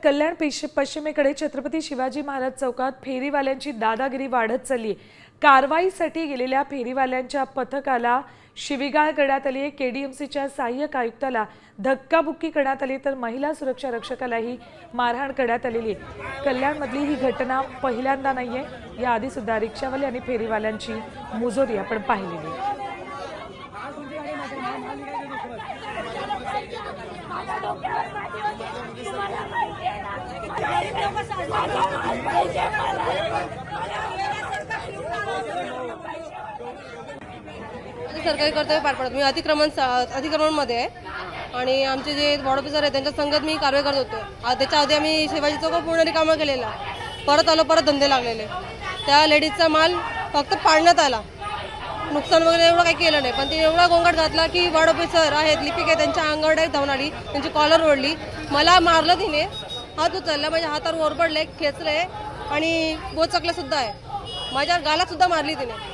कल्याण पश्चिमेकडे छत्रपती शिवाजी महाराज चौकात फेरीवाल्यांची दादागिरी वाढत चालली। कारवाईसाठी गेलेल्या फेरीवाल्यांच्या पथकाला शिवीगाळ करण्यात आली। केडीएमसीच्या सहाय्यक आयुक्ताला धक्काबुक्की करण्यात आली, तर महिला सुरक्षा रक्षकालाही मारहाण करण्यात आलेली। कल्याणमधली ही घटना पहिल्यांदा नाहीये। याआधी सुद्धा रिक्षावाले आणि फेरीवाल्यांची मुजोरी आपण पाहिलेली आहे। सरकारी कर्तव्य पार पडत मी अतिक्रमणमध्ये आहे आणि आमचे जे वॉर्ड ऑफिसर आहे त्यांच्या संगत मी कारवाई करत होतो। त्याच्या आधी आम्ही शिवाजी चौक पूर्ण रिकामा केलेला, परत आलो, परत धंदे लागलेले। त्या लेडीजचा माल फक्त पाडण्यात आला, नुकसान वगैरे एवढं काही केलं नाही, पण ते एवढा गोंगाट घातला की वॉर्ड ऑफिसर आहेत, लिपिक आहे, त्यांच्या अंगावर डायरेक्ट धावून आली, त्यांची कॉलर ओढली, मला मारलं तिने, हात उचलला, माझ्या हातावर ओरबडले, खेचले आणि बोचकले सुद्धा आहे, माझ्या गालात सुद्धा मारली तिने।